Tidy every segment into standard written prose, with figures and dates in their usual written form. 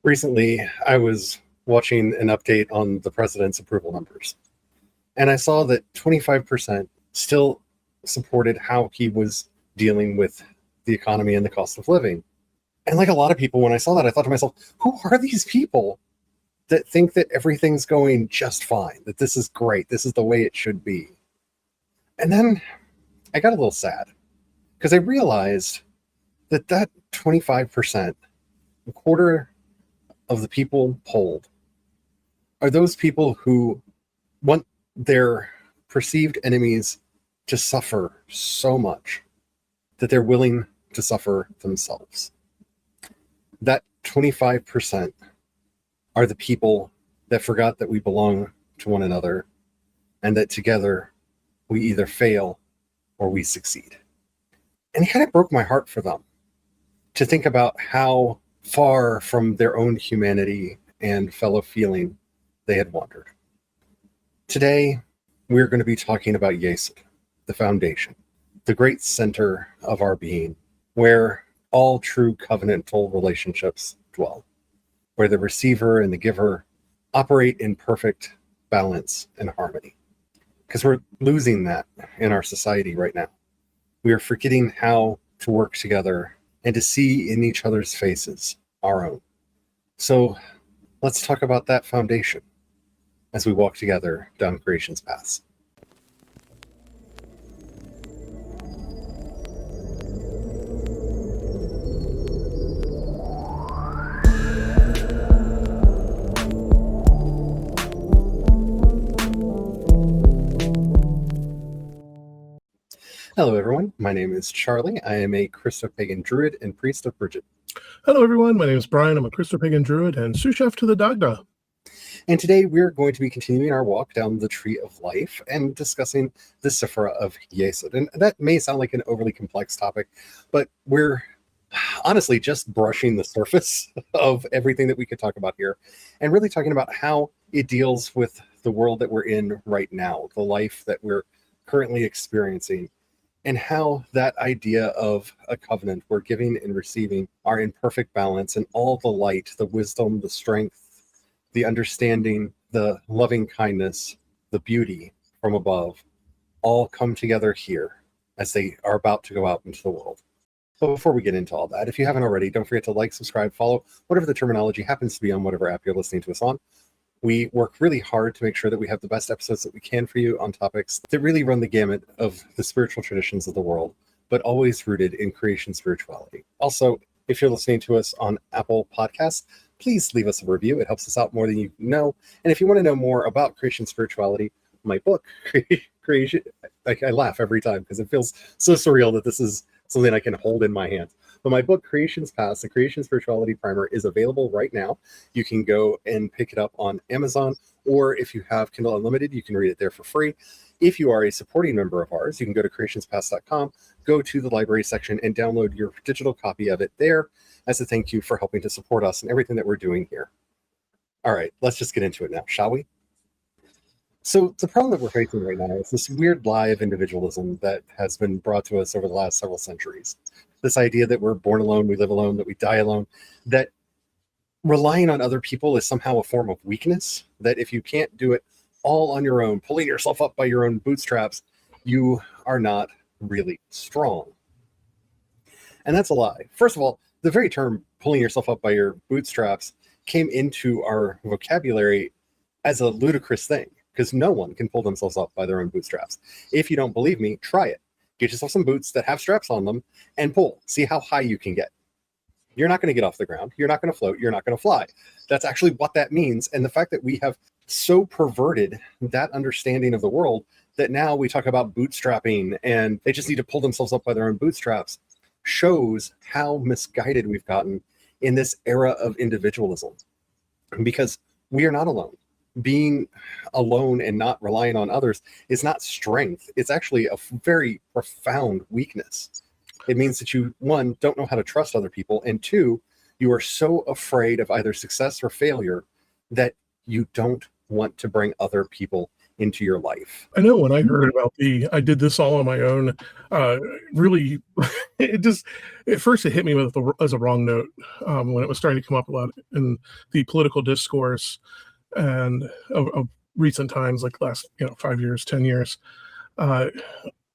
Recently, I was watching an update on the president's approval numbers, and I saw that 25% still supported how he was dealing with the economy and the cost of living. And like a lot of people, when I saw that, I thought to myself, who are these people that think that everything's going just fine, that this is great, this is the way it should be? And then I got a little sad because I realized that 25%, a quarter of the people polled, are those people who want their perceived enemies to suffer so much that they're willing to suffer themselves. That 25% are the people that forgot that we belong to one another and that together we either fail or we succeed. And it kind of broke my heart for them to think about how far from their own humanity and fellow feeling they had wandered. Today, we're going to be talking about Yesod, the foundation, the great center of our being, where all true covenantal relationships dwell, where the receiver and the giver operate in perfect balance and harmony. Because we're losing that in our society right now. We are forgetting how to work together and to see in each other's faces our own. So let's talk about that foundation as we walk together down creation's paths. Hello, everyone. My name is Charlie. I am a Christopagan Druid and priest of Bridget. Hello, everyone. My name is Brian. I'm a Christopagan Druid and Sous-Chef to the Dagda. And today we're going to be continuing our walk down the Tree of Life and discussing the Sephira of Yesod. And that may sound like an overly complex topic, but we're honestly just brushing the surface of everything that we could talk about here and really talking about how it deals with the world that we're in right now, the life that we're currently experiencing, and how that idea of a covenant where giving and receiving are in perfect balance, and all the light, the wisdom, the strength, the understanding, the loving kindness, the beauty from above, all come together here as they are about to go out into the world. But before we get into all that, if you haven't already, don't forget to like, subscribe, follow, whatever the terminology happens to be on whatever app you're listening to us on. We work really hard to make sure that we have the best episodes that we can for you on topics that really run the gamut of the spiritual traditions of the world, but always rooted in creation spirituality. Also, if you're listening to us on Apple Podcasts, please leave us a review. It helps us out more than you know. And if you want to know more about creation spirituality, my book, Creation, I laugh every time because it feels so surreal that this is something I can hold in my hands. But my book, Creation's Past, the Creation Spirituality Primer, is available right now. You can go and pick it up on Amazon, or if you have Kindle Unlimited, you can read it there for free. If you are a supporting member of ours, you can go to creationspast.com, go to the library section, and download your digital copy of it there as a thank you for helping to support us and everything that we're doing here. All right, let's just get into it now, shall we? So the problem that we're facing right now is this weird lie of individualism that has been brought to us over the last several centuries. This idea that we're born alone, we live alone, that we die alone, that relying on other people is somehow a form of weakness, that if you can't do it all on your own, pulling yourself up by your own bootstraps, you are not really strong. And that's a lie. First of all, the very term pulling yourself up by your bootstraps came into our vocabulary as a ludicrous thing, because no one can pull themselves up by their own bootstraps. If you don't believe me, try it. Get yourself some boots that have straps on them and pull. See how high you can get. You're not going to get off the ground. You're not going to float. You're not going to fly. That's actually what that means. And the fact that we have so perverted that understanding of the world that now we talk about bootstrapping and they just need to pull themselves up by their own bootstraps shows how misguided we've gotten in this era of individualism. Because we are not alone. Being alone and not relying on others is not strength. It's actually a very profound weakness. It means that you, one, don't know how to trust other people, and two, you are so afraid of either success or failure that you don't want to bring other people into your life. I know when I heard about I did this all on my own, really, it just, at first it hit me as a wrong note when it was starting to come up a lot in the political discourse and of recent times, like last 5 years, 10 years.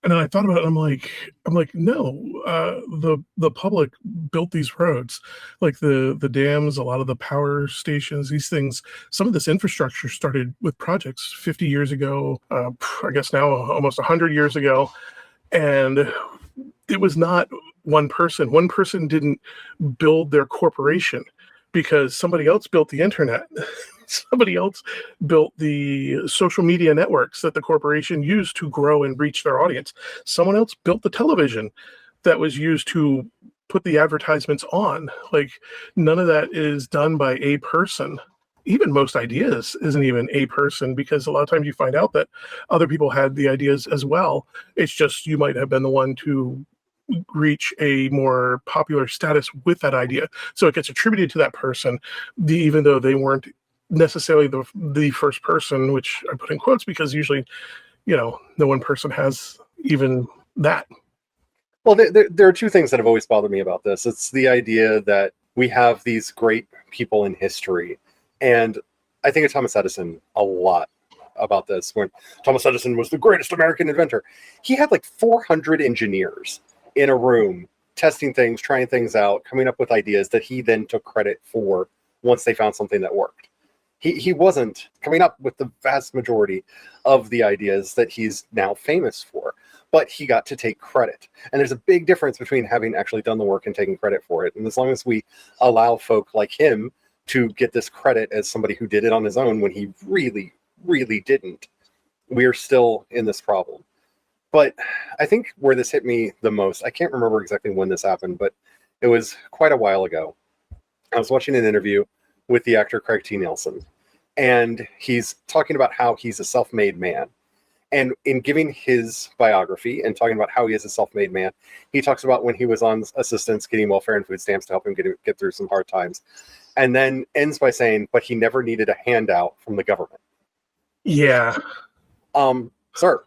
And then I thought about it. I'm like, no, the public built these roads, like the dams, a lot of the power stations, these things. Some of this infrastructure started with projects 50 years ago. I guess now almost 100 years ago, and it was not one person. One person didn't build their corporation because somebody else built the internet. Somebody else built the social media networks that the corporation used to grow and reach their audience. Someone else built the television that was used to put the advertisements on. Like, none of that is done by a person. Even most ideas isn't even a person, because a lot of times you find out that other people had the ideas as well. It's just you might have been the one to reach a more popular status with that idea. So it gets attributed to that person, even though they weren't necessarily the first person, which I put in quotes because usually, no one person has even that. Well, there are two things that have always bothered me about this. It's the idea that we have these great people in history. And I think of Thomas Edison a lot about this. When Thomas Edison was the greatest American inventor, he had like 400 engineers in a room testing things, trying things out, coming up with ideas that he then took credit for once they found something that worked. He wasn't coming up with the vast majority of the ideas that he's now famous for, but he got to take credit. And there's a big difference between having actually done the work and taking credit for it. And as long as we allow folk like him to get this credit as somebody who did it on his own when he really, really didn't, we're still in this problem. But I think where this hit me the most, I can't remember exactly when this happened, but it was quite a while ago. I was watching an interview with the actor Craig T. Nelson, and he's talking about how he's a self-made man. And in giving his biography and talking about how he is a self-made man, he talks about when he was on assistance getting welfare and food stamps to help him get through some hard times. And then ends by saying, but he never needed a handout from the government. Yeah. Sir.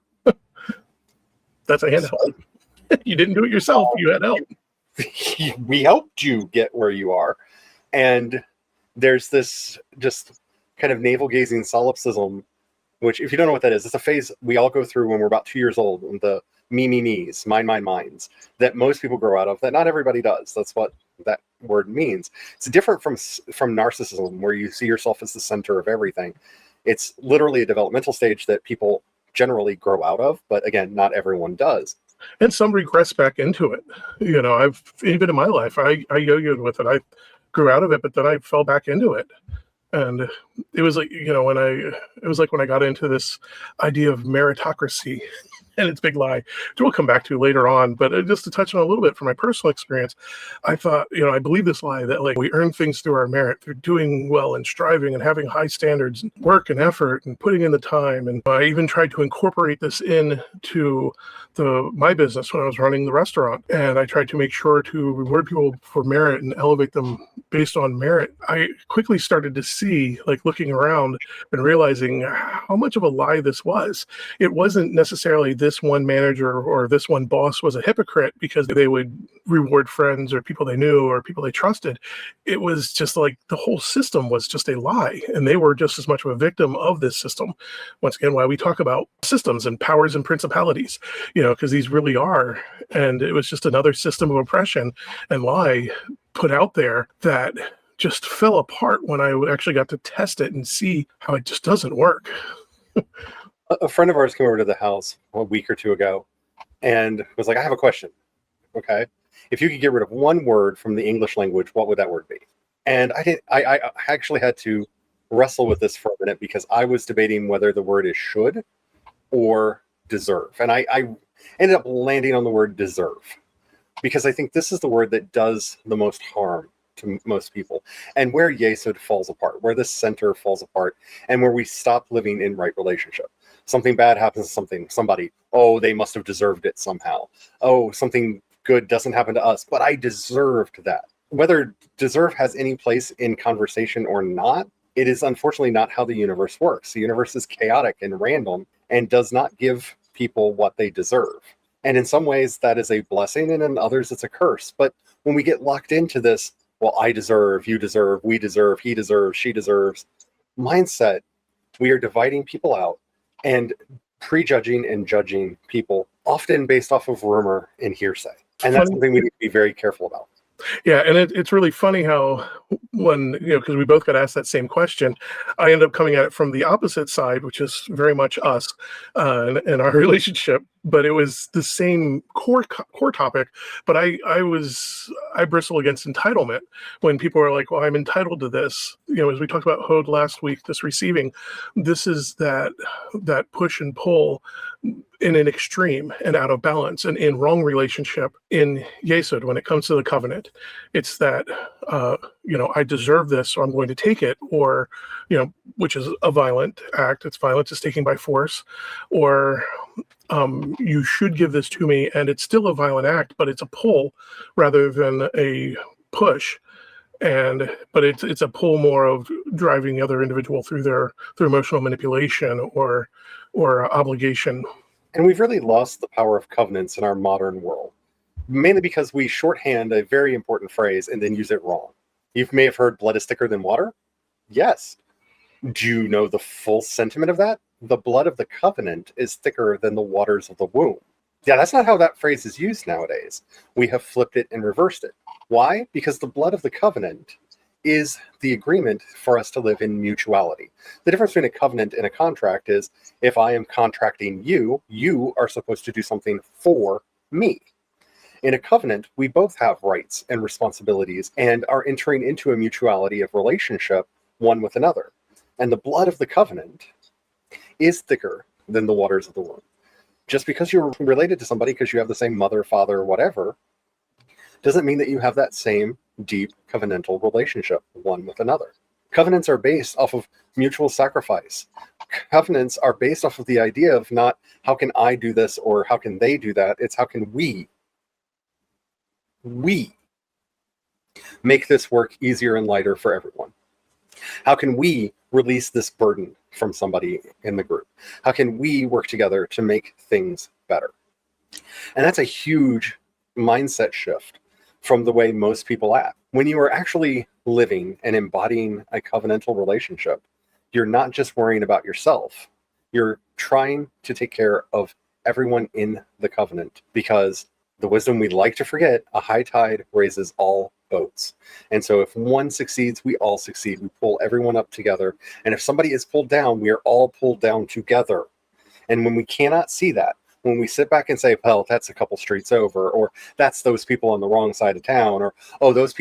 That's a handout. You didn't do it yourself. You had help. We helped you get where you are. And there's this just kind of navel-gazing solipsism, which, if you don't know what that is, it's a phase we all go through when we're about 2 years old, the me's, minds, that most people grow out of, that not everybody does. That's what that word means. It's different from narcissism, where you see yourself as the center of everything. It's literally a developmental stage that people generally grow out of, but again, not everyone does. And some regress back into it. I've, even in my life, I yo-yoed with it. I grew out of it, but then I fell back into it. And it was like, when I got into this idea of meritocracy and its big lie, which we'll come back to later on. But just to touch on a little bit from my personal experience, I thought, I believe this lie that like we earn things through our merit, through doing well and striving and having high standards, and work and effort and putting in the time. And I even tried to incorporate this into my business when I was running the restaurant. And I tried to make sure to reward people for merit and elevate them based on merit. I quickly started to see, like looking around and realizing how much of a lie this was. It wasn't necessarily this one manager or this one boss was a hypocrite because they would reward friends or people they knew or people they trusted. It was just like the whole system was just a lie, and they were just as much of a victim of this system. Once again, why we talk about systems and powers and principalities, because these really are. And it was just another system of oppression and lie put out there that just fell apart when I actually got to test it and see how it just doesn't work. A friend of ours came over to the house a week or two ago and was like, I have a question. Okay. If you could get rid of one word from the English language, what would that word be? And I actually had to wrestle with this for a minute because I was debating whether the word is should or deserve. And I ended up landing on the word deserve because I think this is the word that does the most harm to most people, and where Yesod falls apart, where the center falls apart, and where we stop living in right relationship. Something bad happens to somebody. Oh, they must have deserved it somehow. Oh, something good doesn't happen to us, but I deserved that. Whether deserve has any place in conversation or not, It is unfortunately not how the universe works. The universe is chaotic and random and does not give people what they deserve. And in some ways, that is a blessing, and in others, it's a curse. But when we get locked into this, well, I deserve, you deserve, we deserve, he deserves, she deserves mindset, we are dividing people out and prejudging and judging people, often based off of rumor and hearsay. And that's something we need to be very careful about. Yeah, and it's really funny how when, because we both got asked that same question, I ended up coming at it from the opposite side, which is very much us and our relationship. But it was the same core topic. But I bristle against entitlement when people are like, "Well, I'm entitled to this." As we talked about Hode last week, this receiving, this is that push and pull in an extreme and out of balance and in wrong relationship in Yesod. When it comes to the covenant, it's that I deserve this, so I'm going to take it, or which is a violent act. It's violence is taken by force, or you should give this to me, and it's still a violent act, but it's a pull rather than a push. But it's a pull more of driving the other individual through emotional manipulation or obligation. And we've really lost the power of covenants in our modern world, mainly because we shorthand a very important phrase and then use it wrong. You may have heard blood is thicker than water. Yes. Do you know the full sentiment of that? The blood of the covenant is thicker than the waters of the womb. Yeah, that's not how that phrase is used nowadays. We have flipped it and reversed it. Why? Because the blood of the covenant is the agreement for us to live in mutuality. The difference between a covenant and a contract is if I am contracting you, you are supposed to do something for me. In a covenant, we both have rights and responsibilities and are entering into a mutuality of relationship one with another. And the blood of the covenant is thicker than the waters of the womb. Just because you're related to somebody because you have the same mother, father, whatever, doesn't mean that you have that same deep covenantal relationship one with another. Covenants are based off of mutual sacrifice. Covenants are based off of the idea of not how can I do this or how can they do that. It's how can we make this work easier and lighter for everyone. How can we release this burden from somebody in the group? How can we work together to make things better? And that's a huge mindset shift from the way most people act. When you are actually living and embodying a covenantal relationship, you're not just worrying about yourself. You're trying to take care of everyone in the covenant, because the wisdom we like to forget, a high tide raises all boats. And so if one succeeds, we all succeed. We pull everyone up together. And if somebody is pulled down, we are all pulled down together. And when we cannot see that, when we sit back and say, well, that's a couple streets over, or that's those people on the wrong side of town, or, oh, those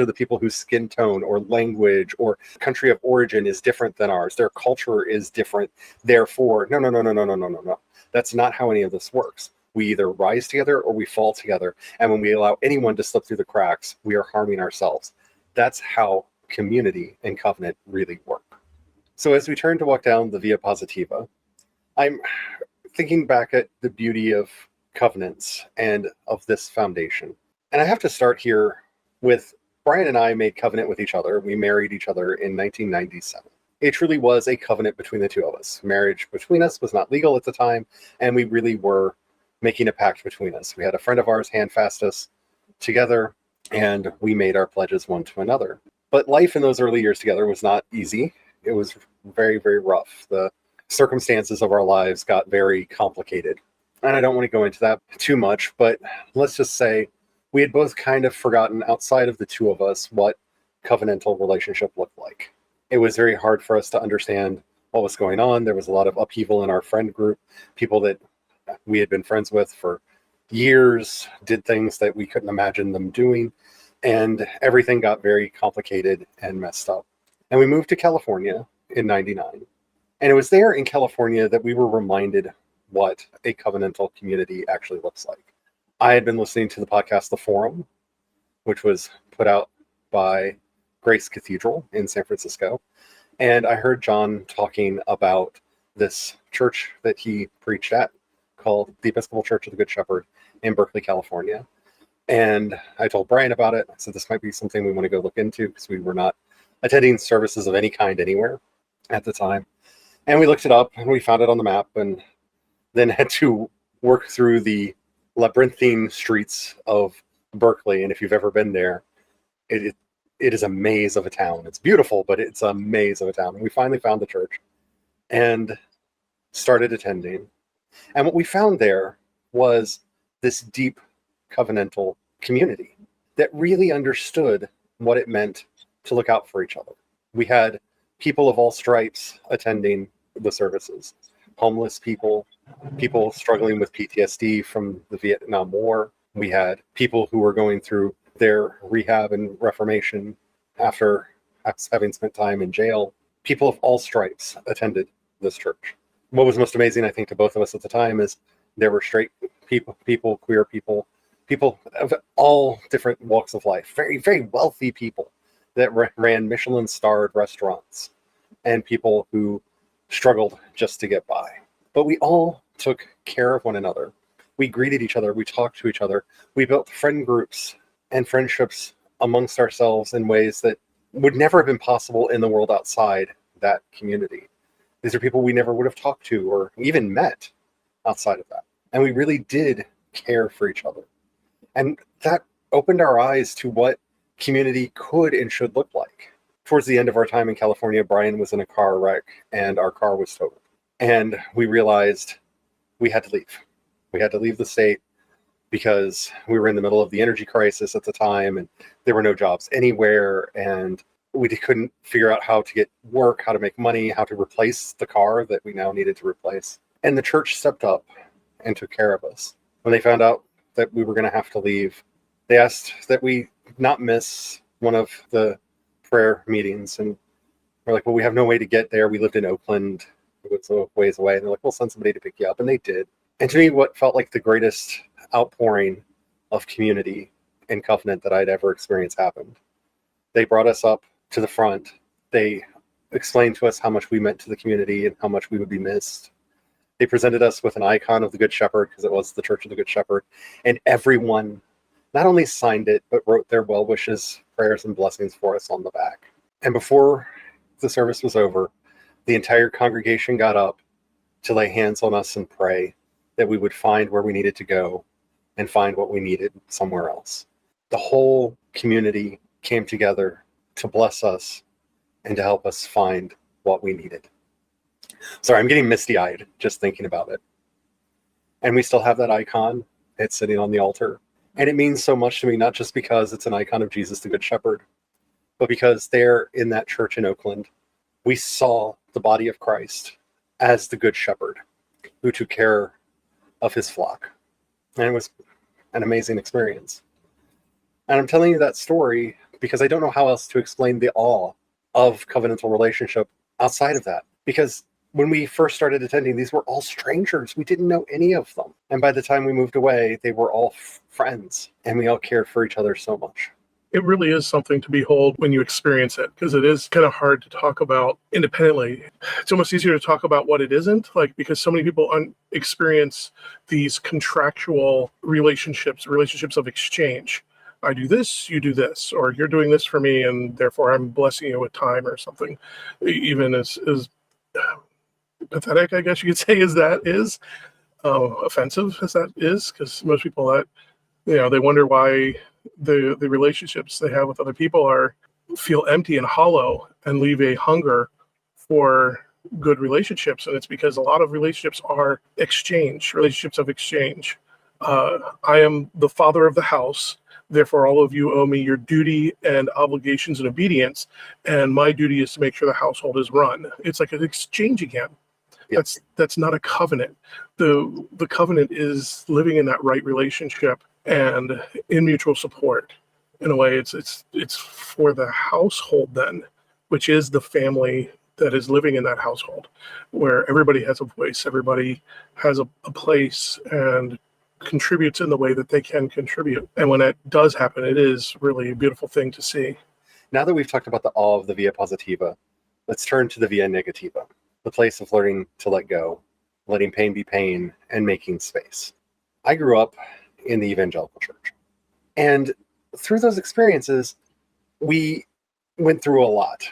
are the people whose skin tone or language or country of origin is different than ours. Their culture is different. Therefore, no. That's not how any of this works. We either rise together or we fall together. And when we allow anyone to slip through the cracks, we are harming ourselves. That's how community and covenant really work. So as we turn to walk down the Via Positiva, I'm thinking back at the beauty of covenants and of this foundation. And I have to start here with Brian and I made covenant with each other. We married each other in 1997. It truly was a covenant between the two of us. Marriage between us was not legal at the time, and we really were making a pact between us. We had a friend of ours handfast us together, and we made our pledges one to another. But life in those early years together was not easy. It was very, very rough. The circumstances of our lives got very complicated. And I don't want to go into that too much, but let's just say we had both kind of forgotten, outside of the two of us, what covenantal relationship looked like. It was very hard for us to understand what was going on. There was a lot of upheaval in our friend group. People that we had been friends with for years did things that we couldn't imagine them doing. And everything got very complicated and messed up. And we moved to California in 99. And it was there in California that we were reminded what a covenantal community actually looks like. I had been listening to the podcast The Forum, which was put out by Grace Cathedral in San Francisco. And I heard John talking about this church that he preached at called the Episcopal Church of the Good Shepherd in Berkeley, California. And I told Brian about it. I said, this might be something we want to go look into, because we were not attending services of any kind anywhere at the time. And we looked it up and we found it on the map, and then had to work through the labyrinthine streets of Berkeley. And if you've ever been there, it is a maze of a town. It's beautiful, but it's a maze of a town. And we finally found the church and started attending. And what we found there was this deep covenantal community that really understood what it meant to look out for each other. We had people of all stripes attending the services. Homeless people, people struggling with PTSD from the Vietnam War. We had people who were going through their rehab and reformation after having spent time in jail. People of all stripes attended this church. What was most amazing, I think, to both of us at the time is there were straight people, queer people of all different walks of life, very, very wealthy people that ran Michelin-starred restaurants, and people who struggled just to get by. But we all took care of one another. We greeted each other. We talked to each other. We built friend groups and friendships amongst ourselves in ways that would never have been possible in the world outside that community. These are people we never would have talked to or even met outside of that. And we really did care for each other. And that opened our eyes to what community could and should look like. Towards the end of our time in California, Brian was in a car wreck and our car was totaled. And we realized we had to leave. We had to leave the state because we were in the middle of the energy crisis at the time, and there were no jobs anywhere, and we couldn't figure out how to get work, how to make money, how to replace the car that we now needed to replace. And the church stepped up and took care of us. When they found out that we were going to have to leave, they asked that we not miss one of the prayer meetings. And we're like, well, we have no way to get there. We lived in Oakland. It was a ways away. And they're like, we'll send somebody to pick you up. And they did. And to me, what felt like the greatest outpouring of community and covenant that I'd ever experienced happened. They brought us up to the front. They explained to us how much we meant to the community and how much we would be missed. They presented us with an icon of the Good Shepherd, because it was the Church of the Good Shepherd. And everyone not only signed it, but wrote their well wishes, prayers, and blessings for us on the back. And before the service was over, the entire congregation got up to lay hands on us and pray that we would find where we needed to go and find what we needed somewhere else. The whole community came together to bless us and to help us find what we needed. Sorry, I'm getting misty-eyed just thinking about it. And we still have that icon. It's sitting on the altar. And it means so much to me, not just because it's an icon of Jesus, the Good Shepherd, but because there in that church in Oakland, we saw the body of Christ as the Good Shepherd who took care of his flock. And it was an amazing experience. And I'm telling you that story because I don't know how else to explain the awe of covenantal relationship outside of that. Because when we first started attending, these were all strangers. We didn't know any of them. And by the time we moved away, they were all friends. And we all cared for each other so much. It really is something to behold when you experience it, because it is kind of hard to talk about independently. It's almost easier to talk about what it isn't, like, because so many people experience these contractual relationships of exchange. I do this, you do this, or you're doing this for me, and therefore I'm blessing you with time or something. Even as pathetic, I guess you could say, as that is, offensive as that is, because most people that, they wonder why the relationships they have with other people feel empty and hollow and leave a hunger for good relationships. And it's because a lot of relationships are relationships of exchange. I am the father of the house, therefore all of you owe me your duty and obligations and obedience, and my duty is to make sure the household is run. It's like an exchange again. Yep. That's not a covenant. The covenant is living in that right relationship and in mutual support. In a way, it's for the household then, which is the family that is living in that household, where everybody has a voice, everybody has a place and contributes in the way that they can contribute. And when that does happen, it is really a beautiful thing to see. Now that we've talked about the awe of the Via Positiva, let's turn to the Via Negativa, the place of learning to let go, letting pain be pain, and making space. I grew up in the evangelical church. And through those experiences, we went through a lot.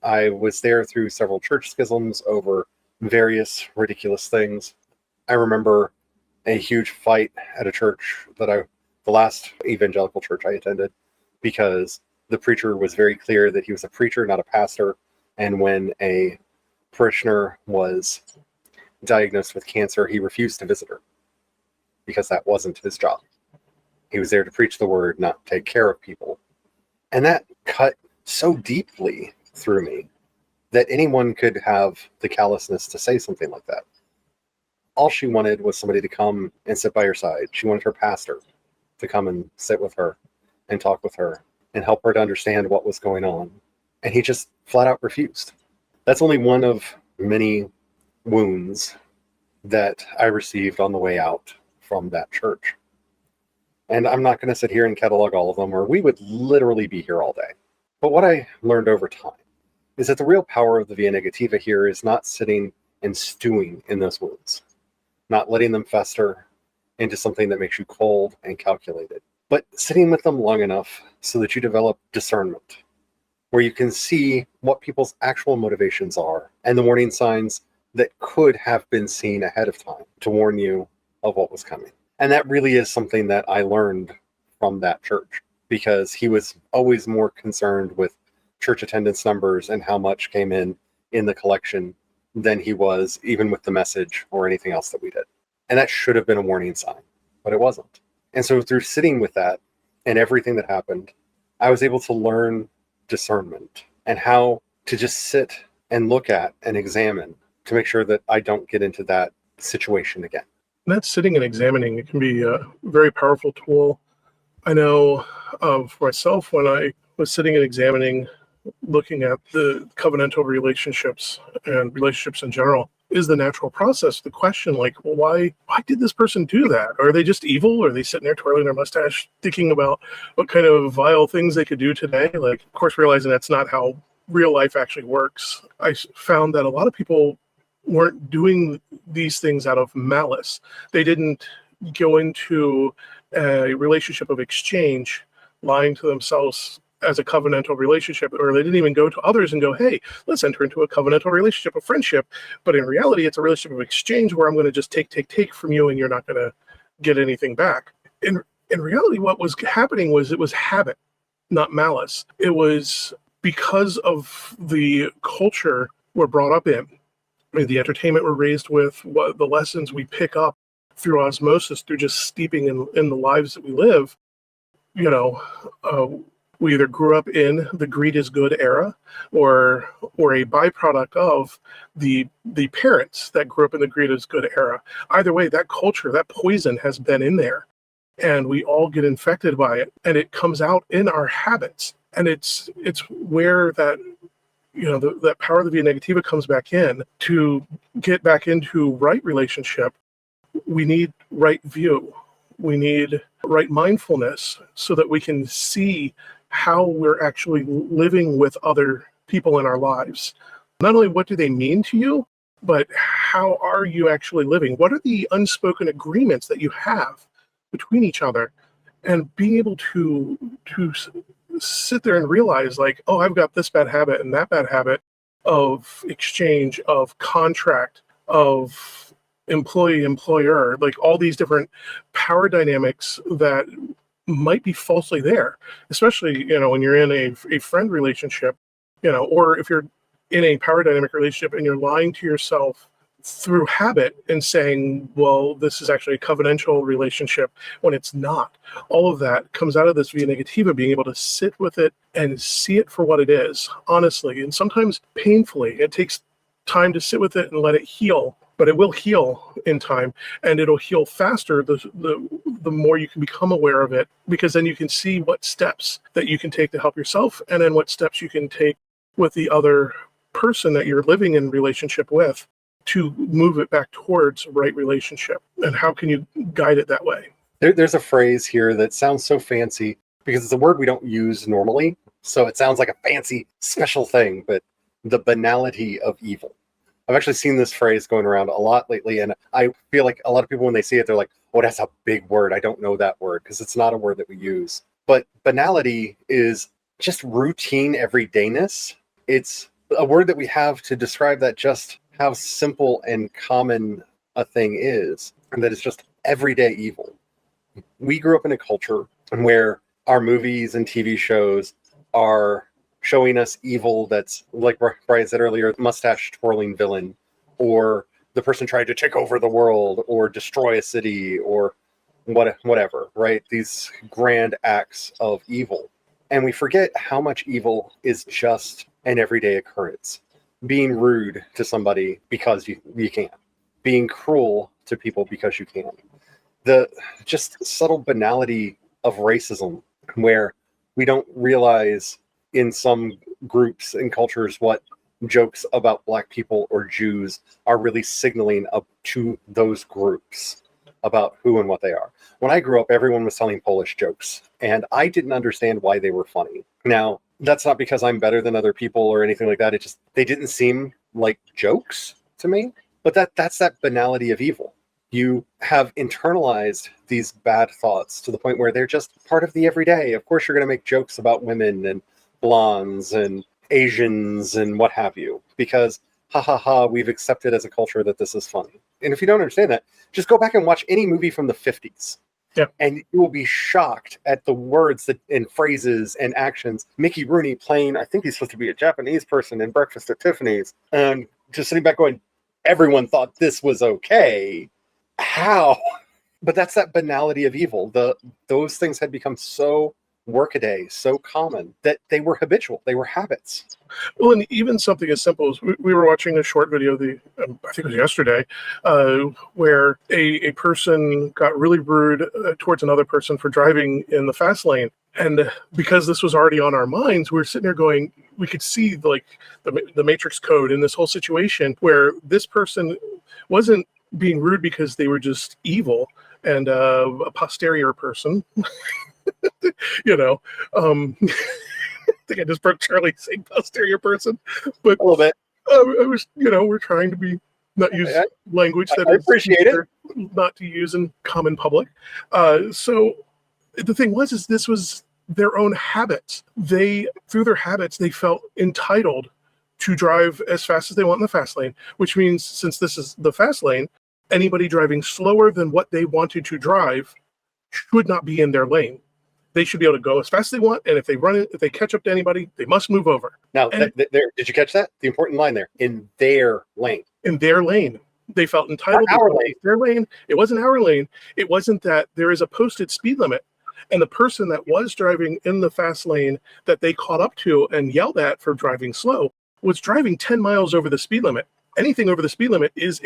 I was there through several church schisms over various ridiculous things. I remember a huge fight at a church the last evangelical church I attended, because the preacher was very clear that he was a preacher, not a pastor. And when a parishioner was diagnosed with cancer, he refused to visit her because that wasn't his job. He was there to preach the word, not take care of people. And that cut so deeply through me that anyone could have the callousness to say something like that. All she wanted was somebody to come and sit by her side. She wanted her pastor to come and sit with her and talk with her and help her to understand what was going on. And he just flat out refused. That's only one of many wounds that I received on the way out from that church. And I'm not going to sit here and catalog all of them, or we would literally be here all day. But what I learned over time is that the real power of the Via Negativa here is not sitting and stewing in those wounds, not letting them fester into something that makes you cold and calculated, but sitting with them long enough so that you develop discernment, where you can see what people's actual motivations are and the warning signs that could have been seen ahead of time to warn you of what was coming. And that really is something that I learned from that church, because he was always more concerned with church attendance numbers and how much came in the collection than he was even with the message or anything else that we did. And that should have been a warning sign, but it wasn't. And so through sitting with that and everything that happened, I was able to learn discernment and how to just sit and look at and examine to make sure that I don't get into that situation again. And that's sitting and examining. It can be a very powerful tool. I know of myself, when I was sitting and examining, looking at the covenantal relationships and relationships in general, is the natural process. The question, like, well, why did this person do that? Are they just evil? Or are they sitting there twirling their mustache, thinking about what kind of vile things they could do today? Like, of course, realizing that's not how real life actually works. I found that a lot of people weren't doing these things out of malice. They didn't go into a relationship of exchange, lying to themselves as a covenantal relationship, or they didn't even go to others and go, hey, let's enter into a covenantal relationship of friendship. But in reality, it's a relationship of exchange where I'm going to just take from you and you're not going to get anything back. In reality, what was happening was it was habit, not malice. It was because of the culture we're brought up in, the entertainment we're raised with, what the lessons we pick up through osmosis, through just steeping in the lives that we live. We either grew up in the greed is good era, or a byproduct of the parents that grew up in the greed is good era. Either way, that culture, that poison has been in there, and we all get infected by it, and it comes out in our habits. And it's where that that power of the Via Negativa comes back in. To get back into right relationship, we need right view. We need right mindfulness so that we can see how we're actually living with other people in our lives. Not only what do they mean to you, but how are you actually living? What are the unspoken agreements that you have between each other? And being able to sit there and realize, like, oh, I've got this bad habit and that bad habit of exchange, of contract, of employee-employer, like all these different power dynamics that might be falsely there, especially, when you're in a friend relationship, or if you're in a power dynamic relationship and you're lying to yourself through habit and saying, well, this is actually a covenantal relationship when it's not. All of that comes out of this Via Negativa, being able to sit with it and see it for what it is, honestly, and sometimes painfully. It takes time to sit with it and let it heal, but it will heal in time, and it'll heal faster the more you can become aware of it, because then you can see what steps that you can take to help yourself, and then what steps you can take with the other person that you're living in relationship with to move it back towards right relationship. And how can you guide it that way? There's a phrase here that sounds so fancy because it's a word we don't use normally. So it sounds like a fancy special thing, but the banality of evil. I've actually seen this phrase going around a lot lately, and I feel like a lot of people, when they see it, they're like, oh, that's a big word. I don't know that word, because it's not a word that we use. But banality is just routine everydayness. It's a word that we have to describe that, just how simple and common a thing is, and that it's just everyday evil. We grew up in a culture where our movies and TV shows are showing us evil that's, like Brian said earlier, mustache twirling villain, or the person trying to take over the world or destroy a city or whatever, right? These grand acts of evil. And we forget how much evil is just an everyday occurrence. Being rude to somebody because you can. Being cruel to people because you can. The just subtle banality of racism, where we don't realize in some groups and cultures what jokes about Black people or Jews are really signaling up to those groups about who and what they are. When I grew up, everyone was telling Polish jokes, and I didn't understand why they were funny. Now, that's not because I'm better than other people or anything like that. It just, they didn't seem like jokes to me. But that's that banality of evil. You have internalized these bad thoughts to the point where they're just part of the everyday. Of course, you're going to make jokes about women and blondes and Asians and what have you, because ha ha ha, we've accepted as a culture that this is funny. And if you don't understand that, just go back and watch any movie from the 50s. Yeah. And you will be shocked at the words that and phrases and actions. Mickey Rooney playing, I think he's supposed to be a Japanese person in Breakfast at Tiffany's, and just sitting back going, everyone thought this was okay. How? But that's that banality of evil. Those things had become so workaday, so common, that they were habitual. They were habits. Well, and even something as simple as we were watching a short video, I think it was yesterday, where a person got really rude towards another person for driving in the fast lane. And because this was already on our minds, we were sitting there going, we could see like the matrix code in this whole situation where this person wasn't being rude because they were just evil and a posterior person. You know, I think I just broke Charlie saying posterior person, but a little bit. I was, we're trying to be not use language that I is appreciate it. Not to use in common public. So the thing is this was their own habits. Through their habits, they felt entitled to drive as fast as they want in the fast lane, which means since this is the fast lane, anybody driving slower than what they wanted to drive should not be in their lane. They should be able to go as fast as they want, and if they catch up to anybody, they must move over. Now, did you catch that? The important line there, in their lane. In their lane. They felt entitled to their lane. It wasn't our lane. It wasn't that there is a posted speed limit, and the person that was driving in the fast lane that they caught up to and yelled at for driving slow was driving 10 miles over the speed limit. Anything over the speed limit is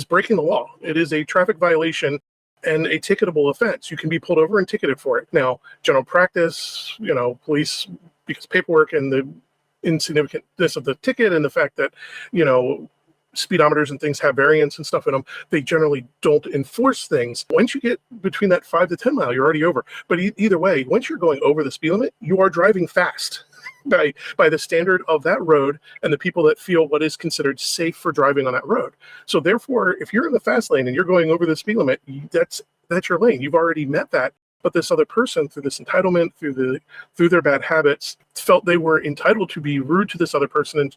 breaking the law. It is a traffic violation and a ticketable offense. You can be pulled over and ticketed for it. Now, general practice, police, because paperwork and the insignificantness of the ticket and the fact that, speedometers and things have variants and stuff in them, they generally don't enforce things. Once you get between that 5 to 10 mile, you're already over. But either way, once you're going over the speed limit, you are driving fast by the standard of that road and the people that feel what is considered safe for driving on that road. So therefore, if you're in the fast lane and you're going over the speed limit, that's your lane. You've already met that. But this other person, through this entitlement, through their bad habits, felt they were entitled to be rude to this other person and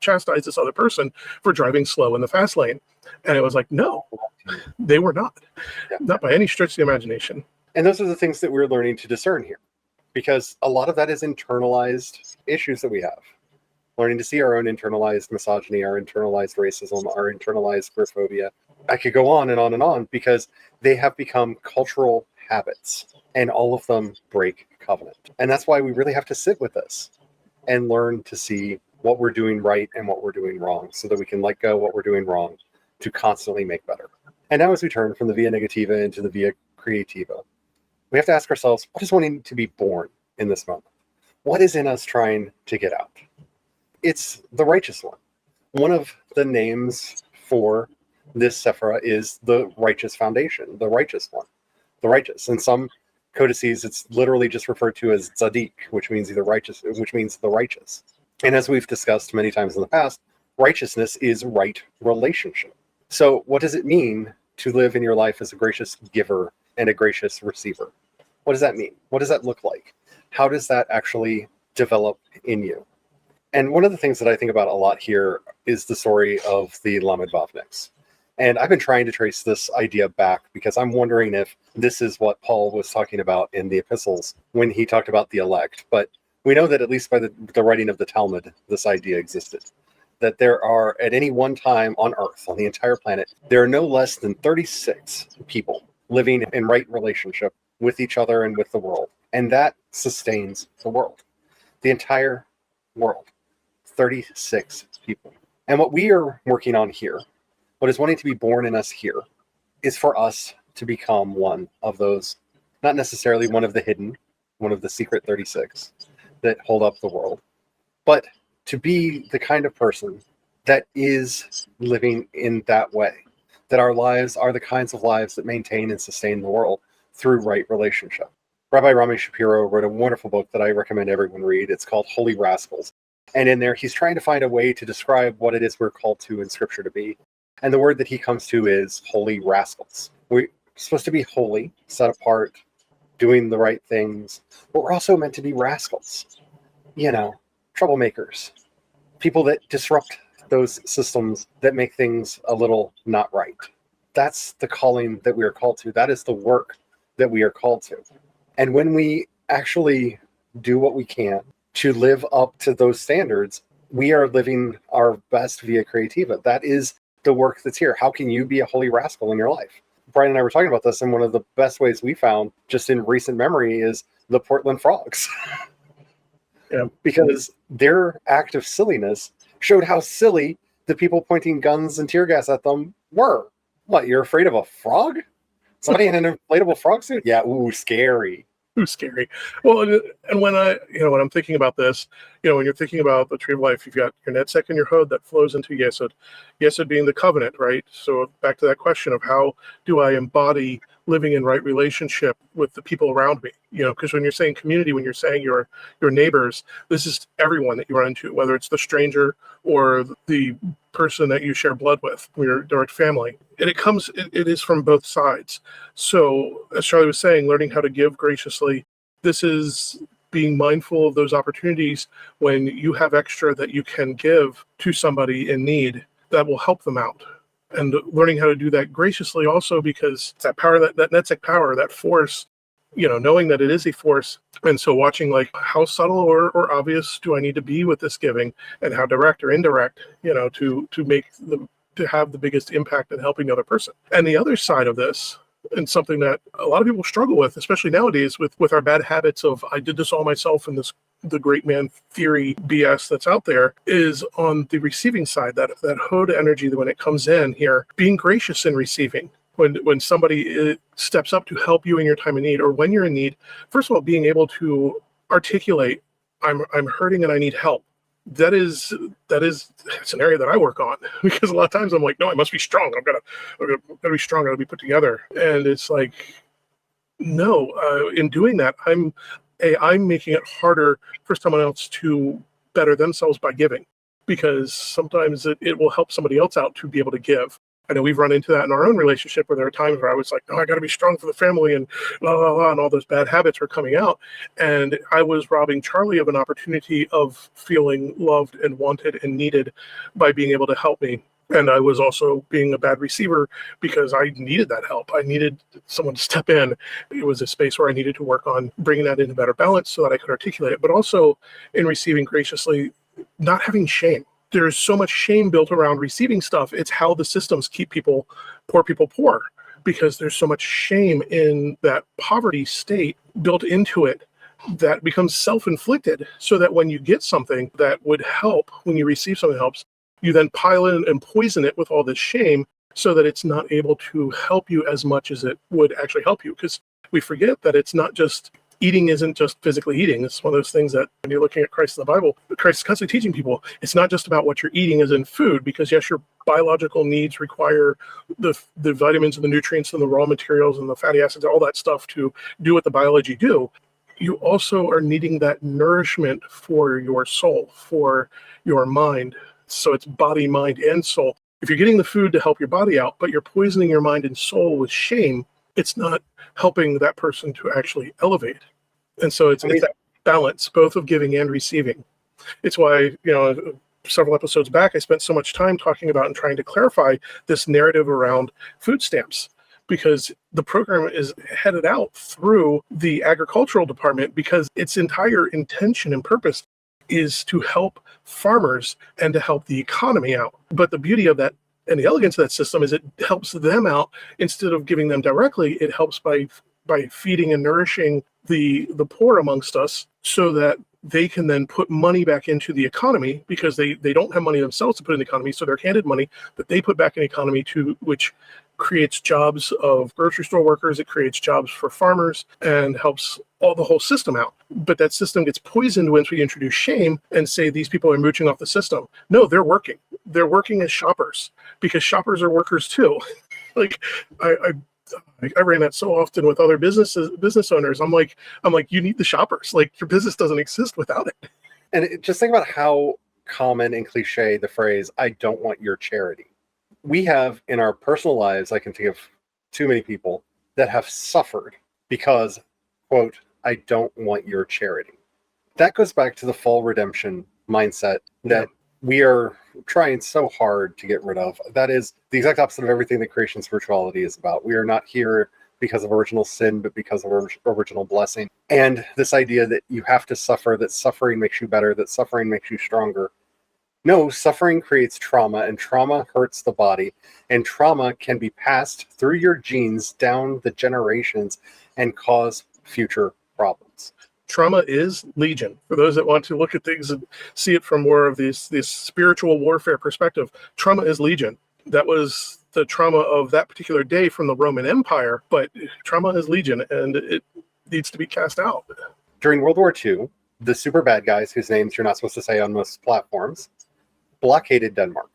chastise this other person for driving slow in the fast lane. And it was like, no, they were not. Yeah. Not by any stretch of the imagination. And those are the things that we're learning to discern here, because a lot of that is internalized issues that we have. Learning to see our own internalized misogyny, our internalized racism, our internalized queerphobia. I could go on and on and on, because they have become cultural habits, and all of them break covenant. And that's why we really have to sit with this and learn to see what we're doing right and what we're doing wrong, so that we can let go what we're doing wrong to constantly make better. And now, as we turn from the via negativa into the via creativa, we have to ask ourselves, what is wanting to be born in this moment? What is in us trying to get out? It's the righteous one. One of the names for this Sephira is the righteous foundation, the righteous one, the righteous. In some codices, it's literally just referred to as tzaddik, which means either righteous, which means the righteous. And as we've discussed many times in the past, righteousness is right relationship. So what does it mean to live in your life as a gracious giver and a gracious receiver? What does that mean? What does that look like? How does that actually develop in you. And one of the things that I think about a lot here is the story of the Lamed-Vavniks. And I've been trying to trace this idea back because I'm wondering if this is what Paul was talking about in the epistles when he talked about the elect. But we know that at least by the writing of the Talmud, this idea existed. That there are, at any one time on Earth, on the entire planet, there are no less than 36 people living in right relationship with each other and with the world. And that sustains the world. The entire world. 36 people. And what we are working on here, what is wanting to be born in us here, is for us to become one of those, not necessarily one of the hidden, one of the secret 36 that hold up the world, but to be the kind of person that is living in that way, that our lives are the kinds of lives that maintain and sustain the world through right relationship. Rabbi Rami Shapiro wrote a wonderful book that I recommend everyone read. It's called Holy Rascals. And in there, he's trying to find a way to describe what it is we're called to in Scripture to be. And the word that he comes to is holy rascals. We're supposed to be holy, set apart, doing the right things, but we're also meant to be rascals. You know, troublemakers, people that disrupt those systems that make things a little not right. That's the calling that we are called to. That is the work that we are called to. And when we actually do what we can to live up to those standards, we are living our best via Creativa. That is the work that's here. How can you be a holy rascal in your life? Brian and I were talking about this, and one of the best ways we found just in recent memory is the Portland Frogs. Yeah. Because their act of silliness showed how silly the people pointing guns and tear gas at them were. What, you're afraid of a frog? Somebody in an inflatable frog suit? Yeah, ooh, scary. Ooh, scary. Well, and when when I'm thinking about this, when you're thinking about the tree of life, you've got your netzek and your hod that flows into Yesod. Yesod being the covenant, right? So back to that question of how do I embody living in right relationship with the people around me? Because when you're saying community, when you're saying your neighbors, this is everyone that you run into, whether it's the stranger or the person that you share blood with, your direct family. And it is from both sides. So as Charlie was saying, learning how to give graciously, this is being mindful of those opportunities when you have extra that you can give to somebody in need that will help them out. And learning how to do that graciously also, because that power, that netzek power, that force, knowing that it is a force. And so watching like how subtle or obvious do I need to be with this giving, and how direct or indirect, to have the biggest impact in helping the other person. And the other side of this, and something that a lot of people struggle with, especially nowadays with our bad habits of I did this all myself and the great man theory BS that's out there, is on the receiving side, that hod energy, that when it comes in here, being gracious in receiving. When somebody steps up to help you in your time of need, or when you're in need, first of all, being able to articulate, I'm hurting and I need help. It's an area that I work on, because a lot of times I'm like, no, I must be strong. I've got to be strong. I'll be put together. And it's like, no, in doing that, I'm making it harder for someone else to better themselves by giving, because sometimes it will help somebody else out to be able to give. I know we've run into that in our own relationship, where there are times where I was like, oh, I got to be strong for the family, and la, la, la, and all those bad habits were coming out. And I was robbing Charlie of an opportunity of feeling loved and wanted and needed by being able to help me. And I was also being a bad receiver because I needed that help. I needed someone to step in. It was a space where I needed to work on bringing that into better balance so that I could articulate it, but also in receiving graciously, not having shame. There's so much shame built around receiving stuff. It's how the systems keep poor people poor, because there's so much shame in that poverty state built into it that becomes self-inflicted, so that when you get something that would help, when you receive something that helps, you then pile in and poison it with all this shame, so that it's not able to help you as much as it would actually help you. Because we forget that it's not just eating, isn't just physically eating. It's one of those things that when you're looking at Christ in the Bible, Christ is constantly teaching people, it's not just about what you're eating as in food, because yes, your biological needs require the vitamins and the nutrients and the raw materials and the fatty acids, all that stuff to do what the biology do. You also are needing that nourishment for your soul, for your mind. So it's body, mind, and soul. If you're getting the food to help your body out, but you're poisoning your mind and soul with shame, it's not helping that person to actually elevate. And so it's that balance, both of giving and receiving. It's why, several episodes back, I spent so much time talking about and trying to clarify this narrative around food stamps, because the program is headed out through the agricultural department, because its entire intention and purpose is to help farmers and to help the economy out. But the beauty of that and the elegance of that system is it helps them out. Instead of giving them directly, it helps by feeding and nourishing the poor amongst us, so that they can then put money back into the economy, because they don't have money themselves to put in the economy, so they're handed money that they put back in the economy, which creates jobs of grocery store workers, it creates jobs for farmers, and helps the whole system out. But that system gets poisoned once we introduce shame and say these people are mooching off the system. No, they're working. They're working as shoppers, because shoppers are workers too. Like I ran that so often with other business owners. I'm like, you need the shoppers. Like, your business doesn't exist without it. And just think about how common and cliche the phrase, "I don't want your charity." We have in our personal lives, I can think of too many people that have suffered because, quote, "I don't want your charity." That goes back to the fall redemption mindset that we are trying so hard to get rid of. That is the exact opposite of everything that creation spirituality is about. We are not here because of original sin, but because of original blessing. And this idea that you have to suffer, that suffering makes you better, that suffering makes you stronger. No, suffering creates trauma, and trauma hurts the body, and trauma can be passed through your genes down the generations and cause future problems. Trauma is legion. For those that want to look at things and see it from more of this spiritual warfare perspective, trauma is legion. That was the trauma of that particular day from the Roman Empire, but trauma is legion, and it needs to be cast out. During World War II, the super bad guys, whose names you're not supposed to say on most platforms, blockaded Denmark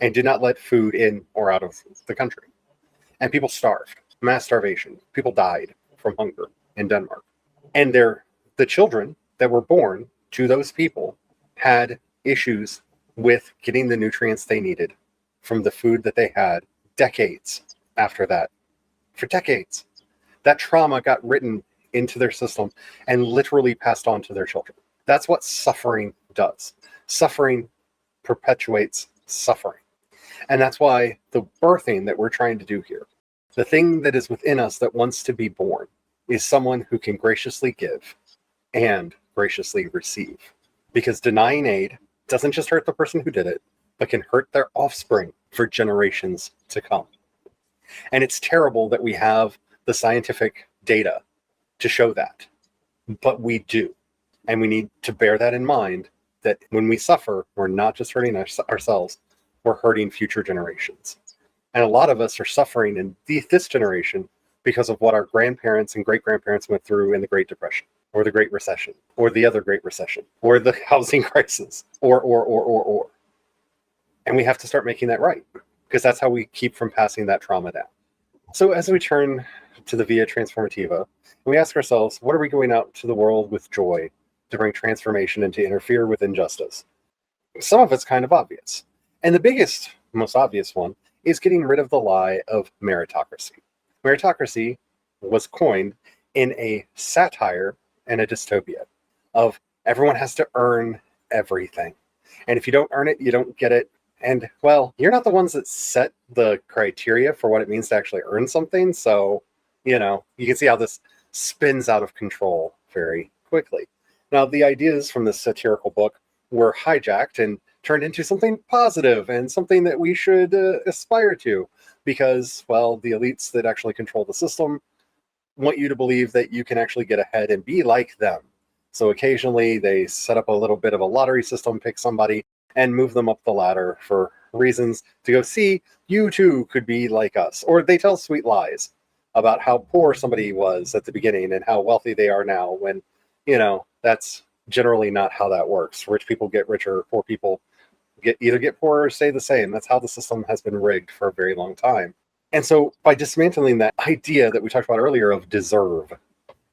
and did not let food in or out of the country. And people starved, mass starvation. People died from hunger in Denmark. And the children that were born to those people had issues with getting the nutrients they needed from the food that they had decades after that. For decades. That trauma got written into their system and literally passed on to their children. That's what suffering does. Suffering perpetuates suffering. And that's why the birthing that we're trying to do here, the thing that is within us that wants to be born, is someone who can graciously give and graciously receive. Because denying aid doesn't just hurt the person who did it, but can hurt their offspring for generations to come. And it's terrible that we have the scientific data to show that. But we do. And we need to bear that in mind, that when we suffer, we're not just hurting ourselves, we're hurting future generations. And a lot of us are suffering in this generation because of what our grandparents and great-grandparents went through in the Great Depression, or the Great Recession, or the other Great Recession, or the housing crisis, or. And we have to start making that right, because that's how we keep from passing that trauma down. So as we turn to the Via Transformativa, we ask ourselves, what are we going out to the world with joy to bring transformation and to interfere with injustice? Some of it's kind of obvious. And the biggest, most obvious one is getting rid of the lie of meritocracy. Meritocracy was coined in a satire and a dystopia of everyone has to earn everything. And if you don't earn it, you don't get it. And, well, you're not the ones that set the criteria for what it means to actually earn something. So, you can see how this spins out of control very quickly. Now, the ideas from this satirical book were hijacked and turned into something positive and something that we should aspire to, because, well, the elites that actually control the system want you to believe that you can actually get ahead and be like them. So occasionally they set up a little bit of a lottery system, pick somebody, and move them up the ladder for reasons to go, see, you too could be like us. Or they tell sweet lies about how poor somebody was at the beginning and how wealthy they are now, when, that's generally not how that works. Rich people get richer, poor people either get poorer or stay the same. That's how the system has been rigged for a very long time. And so by dismantling that idea that we talked about earlier of deserve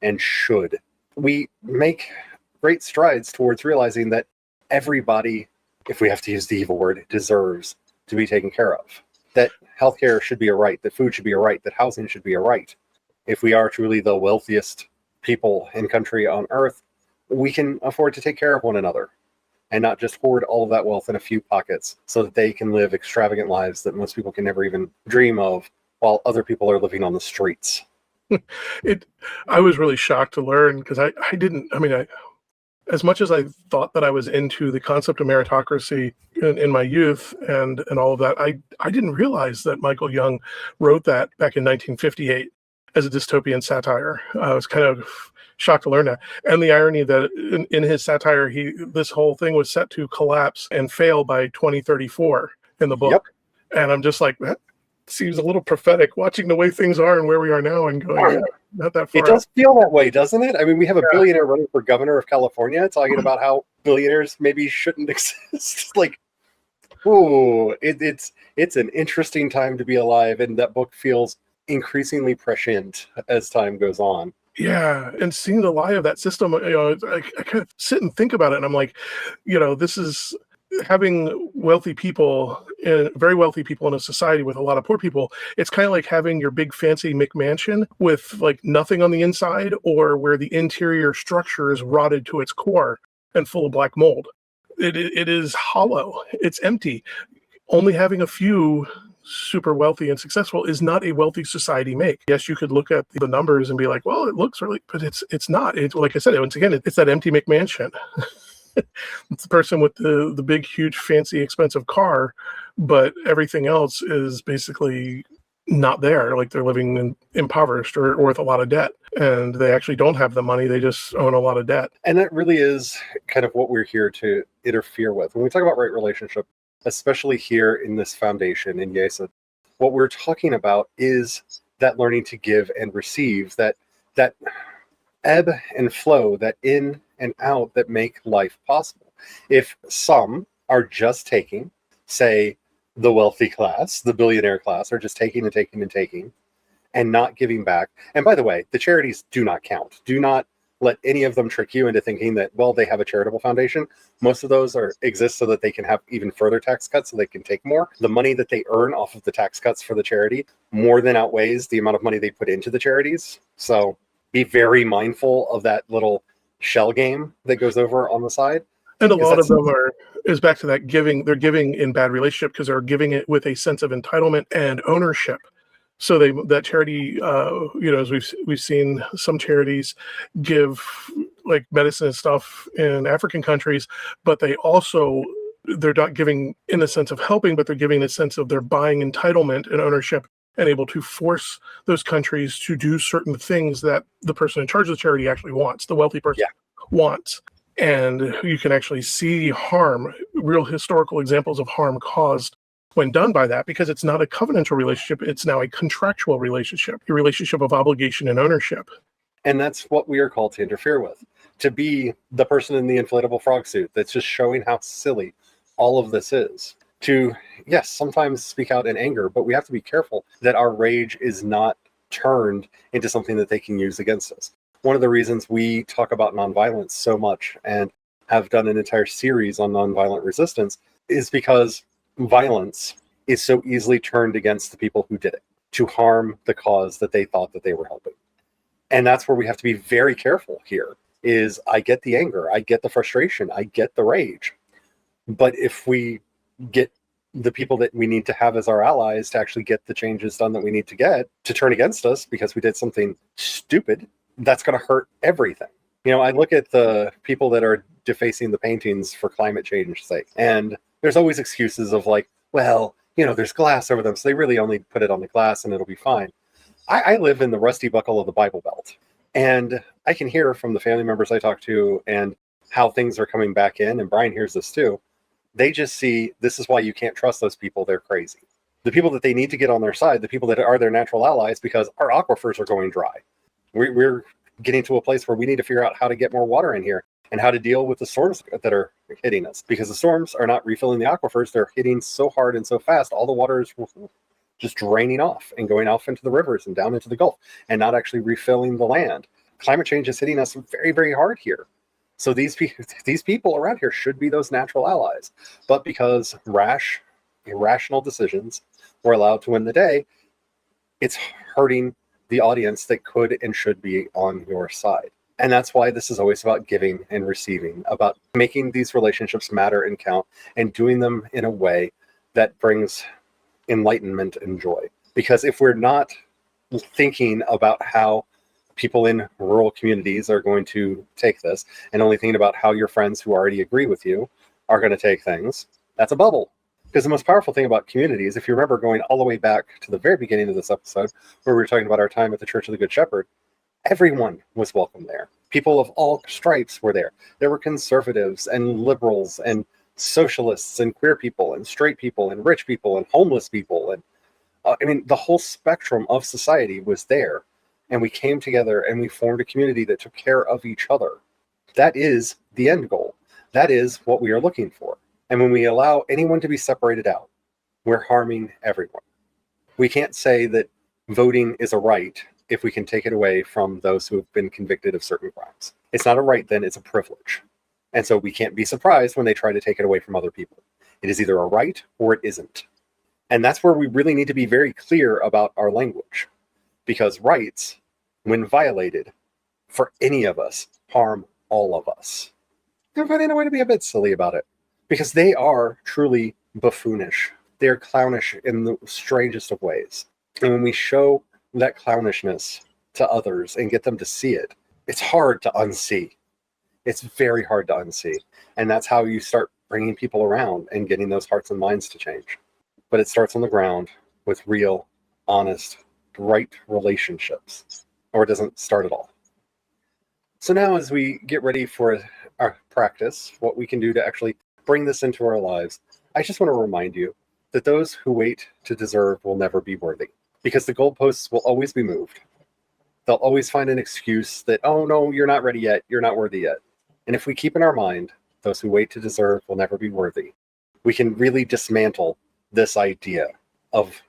and should, we make great strides towards realizing that everybody, if we have to use the evil word, deserves to be taken care of. That healthcare should be a right, that food should be a right, that housing should be a right. If we are truly the wealthiest people in country on earth, we can afford to take care of one another and not just hoard all of that wealth in a few pockets so that they can live extravagant lives that most people can never even dream of while other people are living on the streets. I was really shocked to learn, because I didn't, I mean, as much as I thought that I was into the concept of meritocracy in my youth and all of that, I didn't realize that Michael Young wrote that back in 1958 as a dystopian satire. I was kind of shocked to learn that. And the irony that in his satire, this whole thing was set to collapse and fail by 2034 in the book. Yep. And I'm just like, that seems a little prophetic, watching the way things are and where we are now and going, yeah, not that far It does out. feel that way, doesn't it? I mean, we have a billionaire running for governor of California talking about how billionaires maybe shouldn't exist. Like, ooh, it's an interesting time to be alive, and that book feels increasingly prescient as time goes on. Yeah, and seeing the lie of that system, I kind of sit and think about it, and I'm like, this is having wealthy people, very wealthy people in a society with a lot of poor people. It's kind of like having your big fancy McMansion with like nothing on the inside, or where the interior structure is rotted to its core and full of black mold. It is hollow. It's empty. Only having a few super wealthy and successful is not a wealthy society make. Yes, you could look at the numbers and be like, well, it looks really, but it's not. It's like I said, once again, it's that empty McMansion. It's the person with the big, huge, fancy, expensive car, but everything else is basically not there. Like they're living impoverished or with a lot of debt, and they actually don't have the money. They just own a lot of debt. And that really is kind of what we're here to interfere with. When we talk about right relationship, especially here in this foundation in Yesod, what we're talking about is that learning to give and receive, that ebb and flow, that in and out that make life possible. If some are just taking, say, the wealthy class, the billionaire class, are just taking and taking and taking and not giving back. And by the way, the charities do not count. Do not let any of them trick you into thinking that, well, they have a charitable foundation. Most of those exist so that they can have even further tax cuts, so they can take more. The money that they earn off of the tax cuts for the charity more than outweighs the amount of money they put into the charities. So be very mindful of that little shell game that goes over on the side. And a lot of them is back to that giving. They're giving in bad relationship because they're giving it with a sense of entitlement and ownership. So that charity, as we've seen some charities give like medicine and stuff in African countries, but they're not giving in the sense of helping, but they're giving in the sense of they're buying entitlement and ownership and able to force those countries to do certain things that the person in charge of the charity actually wants, the wealthy person wants. And you can actually see harm, real historical examples of harm caused when done by that, because it's not a covenantal relationship, it's now a contractual relationship, a relationship of obligation and ownership. And that's what we are called to interfere with, to be the person in the inflatable frog suit that's just showing how silly all of this is. To, yes, sometimes speak out in anger, but we have to be careful that our rage is not turned into something that they can use against us. One of the reasons we talk about nonviolence so much and have done an entire series on nonviolent resistance is because violence is so easily turned against the people who did it to harm the cause that they thought that they were helping. And that's where we have to be very careful here. Is I get the anger, I get the frustration, I get the rage. But if we get the people that we need to have as our allies to actually get the changes done that we need to get to turn against us because we did something stupid, that's going to hurt everything. I look at the people that are defacing the paintings for climate change's sake, and there's always excuses of like, well, there's glass over them, so they really only put it on the glass and it'll be fine. I live in the rusty buckle of the Bible Belt, and I can hear from the family members I talk to and how things are coming back in, and Brian hears this too. They just see this is why you can't trust those people. They're crazy. The people that they need to get on their side, the people that are their natural allies, because our aquifers are going dry. We're getting to a place where we need to figure out how to get more water in here and how to deal with the storms that are hitting us, because the storms are not refilling the aquifers. They're hitting so hard and so fast. All the water is just draining off and going off into the rivers and down into the Gulf and not actually refilling the land. Climate change is hitting us very, very hard here. So these people around here should be those natural allies. But because irrational decisions were allowed to win the day, it's hurting the audience that could and should be on your side. And that's why this is always about giving and receiving, about making these relationships matter and count, and doing them in a way that brings enlightenment and joy. Because if we're not thinking about how people in rural communities are going to take this, and only thinking about how your friends who already agree with you are going to take things, that's a bubble. Because the most powerful thing about community is, if you remember going all the way back to the very beginning of this episode, where we were talking about our time at the Church of the Good Shepherd, everyone was welcome there. People of all stripes were there. There were conservatives and liberals and socialists and queer people and straight people and rich people and homeless people. And the whole spectrum of society was there. And we came together and we formed a community that took care of each other. That is the end goal. That is what we are looking for. And when we allow anyone to be separated out, we're harming everyone. We can't say that voting is a right if we can take it away from those who have been convicted of certain crimes. It's not a right then, it's a privilege. And so we can't be surprised when they try to take it away from other people. It is either a right or it isn't. And that's where we really need to be very clear about our language. Because rights, when violated, for any of us, harm all of us. They're finding a way to be a bit silly about it. Because they are truly buffoonish. They are clownish in the strangest of ways. And when we show that clownishness to others and get them to see it, it's hard to unsee. It's very hard to unsee. And that's how you start bringing people around and getting those hearts and minds to change. But it starts on the ground with real, honest, right relationships, or it doesn't start at all. So now, as we get ready for our practice, what we can do to actually bring this into our lives, I just want to remind you that those who wait to deserve will never be worthy. Because the goalposts will always be moved. They'll always find an excuse that, oh no, you're not ready yet, you're not worthy yet. And if we keep in our mind, those who wait to deserve will never be worthy, we can really dismantle this idea of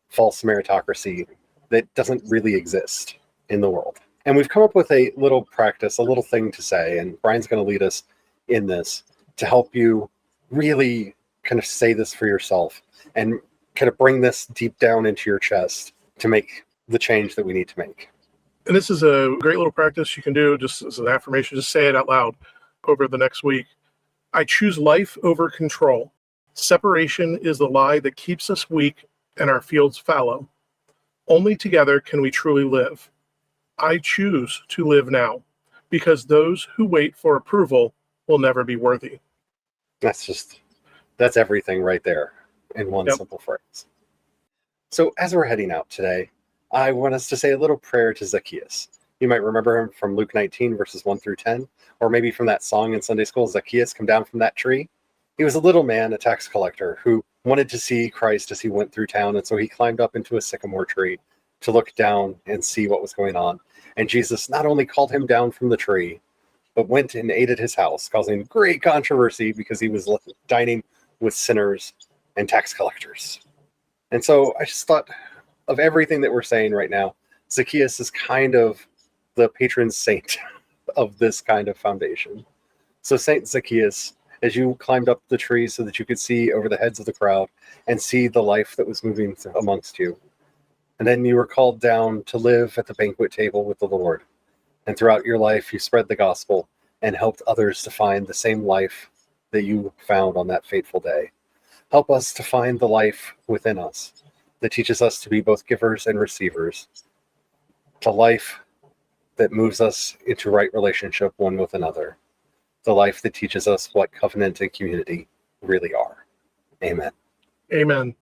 false meritocracy that doesn't really exist in the world. And we've come up with a little practice, a little thing to say, and Brian's going to lead us in this to help you really kind of say this for yourself and kind of bring this deep down into your chest to make the change that we need to make. And this is a great little practice you can do just as an affirmation. Just say it out loud over the next week. I choose life over control. Separation is the lie that keeps us weak and our fields fallow. Only together can we truly live. I choose to live now, because those who wait for approval will never be worthy. That's everything right there in one simple phrase. So as we're heading out today, I want us to say a little prayer to Zacchaeus. You might remember him from Luke 19, verses 1 through 10, or maybe from that song in Sunday school, Zacchaeus, come down from that tree. He was a little man, a tax collector, who wanted to see Christ as he went through town, and so he climbed up into a sycamore tree to look down and see what was going on. And Jesus not only called him down from the tree, but went and ate at his house, causing great controversy because he was dining with sinners and tax collectors. And so I just thought, of everything that we're saying right now, Zacchaeus is kind of the patron saint of this kind of foundation. So Saint Zacchaeus, as you climbed up the tree so that you could see over the heads of the crowd and see the life that was moving amongst you. And then you were called down to live at the banquet table with the Lord. And throughout your life, you spread the gospel and helped others to find the same life that you found on that fateful day. Help us to find the life within us that teaches us to be both givers and receivers. The life that moves us into right relationship one with another. The life that teaches us what covenant and community really are. Amen. Amen.